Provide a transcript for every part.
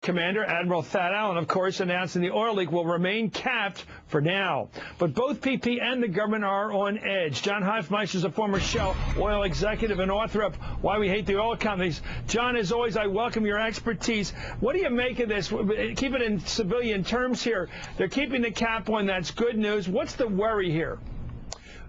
Commander Admiral Thad Allen, of course, announcing the oil leak will remain capped for now. But both BP and the government are on edge. John Hofmeister is a former Shell oil executive and author of Why We Hate the Oil Companies. John, as always, I welcome your expertise. What do you make of this? Keep it in civilian terms here. They're keeping the cap on. That's good news. What's the worry here?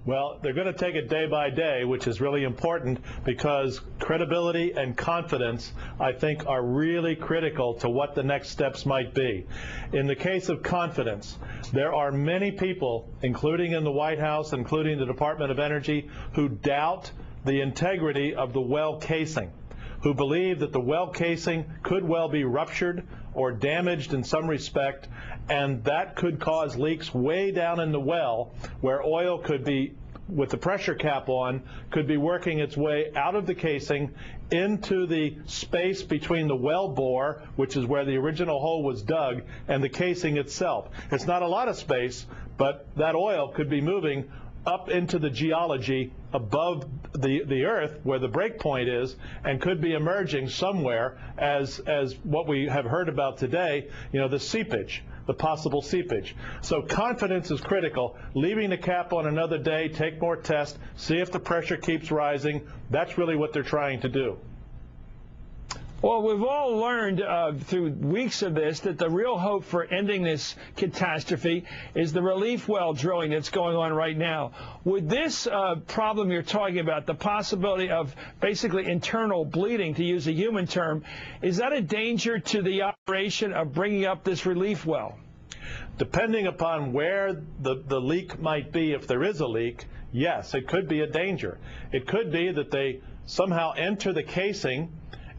Well, they're going to take it day by day, which is really important because credibility and confidence, I think, are really critical to what the next steps might be. In the case of confidence, there are many people, including in the White House, including the Department of Energy, who doubt the integrity of the well casing, who believe that the well casing could well be ruptured or damaged in some respect, and that could cause leaks way down in the well where oil could be, with the pressure cap on, could be working its way out of the casing into the space between the well bore, which is where the original hole was dug, and the casing itself. It's not a lot of space, but that oil could be moving up into the geology above the earth where the break point is, and could be emerging somewhere as what we have heard about today, the seepage, the possible seepage. So confidence is critical. Leaving the cap on another day, take more tests, see if the pressure keeps rising. That's really what they're trying to do. Well, we've all learned through weeks of this that the real hope for ending this catastrophe is the relief well drilling that's going on right now. Would this problem you're talking about, the possibility of basically internal bleeding, to use a human term, is that a danger to the operation of bringing up this relief well? Depending upon where the leak might be, if there is a leak, yes, it could be a danger. It could be that they somehow enter the casing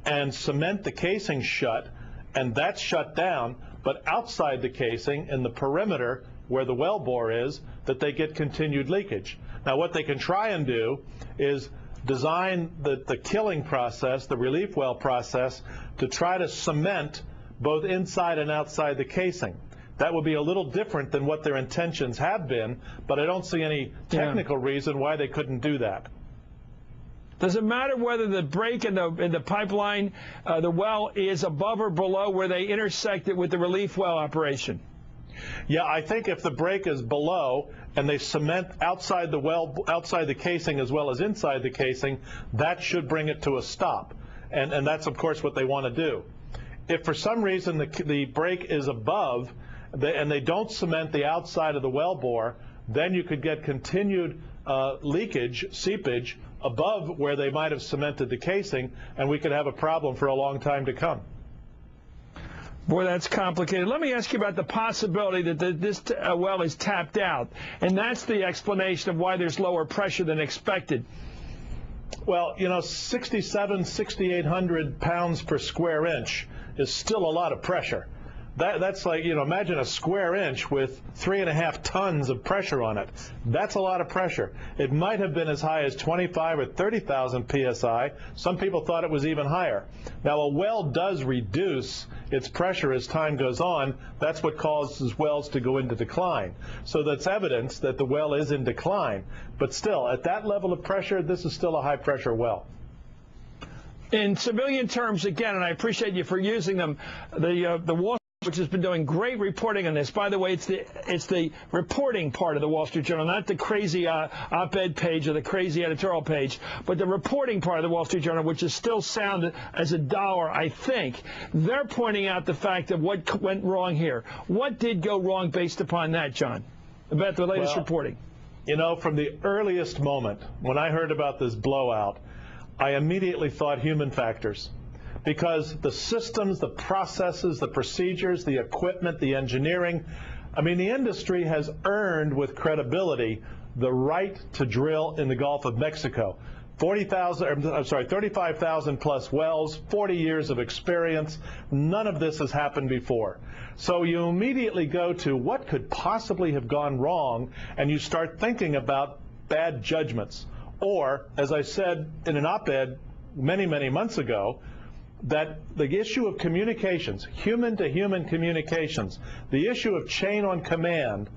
and cement the casing shut, and that's shut down, but outside the casing, in the perimeter where the well bore is, that they get continued leakage. Now, what they can try and do is design the killing process, the relief well process, to try to cement both inside and outside the casing. That would be a little different than what their intentions have been, but I don't see any technical reason why they couldn't do that. Does it matter whether the break in the pipeline, the well, is above or below where they intersect it with the relief well operation? Yeah, I think if the break is below and they cement outside the well, outside the casing as well as inside the casing, that should bring it to a stop. And that's, of course, what they want to do. If for some reason the break is above and they don't cement the outside of the well bore, then you could get continued leakage, seepage, above where they might have cemented the casing, and we could have a problem for a long time to come. Boy, that's complicated. Let me ask you about the possibility that this well is tapped out, and that's the explanation of why there's lower pressure than expected. Well, 6,800 pounds per square inch is still a lot of pressure. That's like, imagine a square inch with 3.5 tons of pressure on it. That's a lot of pressure. It might have been as high as 25 or 30,000 psi. Some people thought it was even higher. Now, a well does reduce its pressure as time goes on. That's what causes wells to go into decline. So that's evidence that the well is in decline. But still, at that level of pressure, this is still a high-pressure well. In civilian terms, again, and I appreciate you for using them, the Wall which has been doing great reporting on this. By the way, it's the reporting part of the Wall Street Journal, not the crazy op-ed page or the crazy editorial page, but the reporting part of the Wall Street Journal, which is still sound as a dollar, I think. They're pointing out the fact of what went wrong here. What did go wrong based upon that, John, about the latest reporting? From the earliest moment when I heard about this blowout, I immediately thought human factors. Because the systems, the processes, the procedures, the equipment, the engineering, the industry has earned with credibility the right to drill in the Gulf of Mexico. 35,000 plus wells, 40 years of experience. None of this has happened before. So you immediately go to what could possibly have gone wrong, and you start thinking about bad judgments. Or, as I said in an op-ed many, many months ago, that the issue of communications, human-to-human communications, the issue of chain of command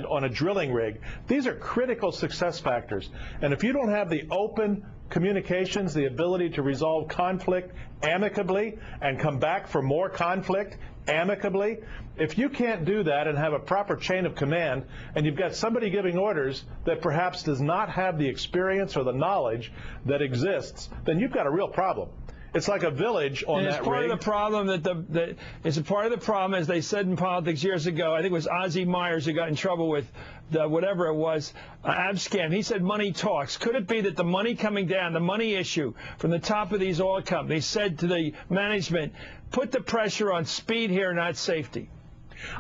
on a drilling rig, these are critical success factors. And if you don't have the open, communications, the ability to resolve conflict amicably and come back for more conflict amicably. If you can't do that and have a proper chain of command, and you've got somebody giving orders that perhaps does not have the experience or the knowledge that exists, then you've got a real problem. It's like a village on that rig. It's part of the problem it's a part of the problem, as they said in politics years ago. I think it was Ozzie Myers who got in trouble with whatever it was, Abscam. He said money talks. Could it be that the money coming down, the money issue from the top of these oil companies said to the management, put the pressure on speed here, not safety?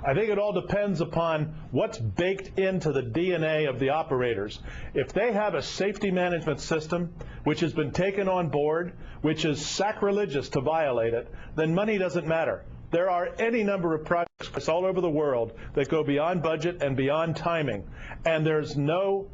I think it all depends upon what's baked into the DNA of the operators. If they have a safety management system which has been taken on board, which is sacrilegious to violate it, then money doesn't matter. There are any number of projects all over the world that go beyond budget and beyond timing, and there's no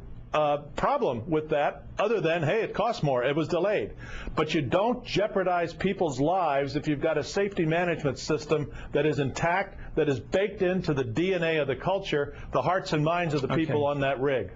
problem with that other than, hey, it costs more, it was delayed. But you don't jeopardize people's lives if you've got a safety management system that is intact, that is baked into the DNA of the culture, the hearts and minds of the people on that rig.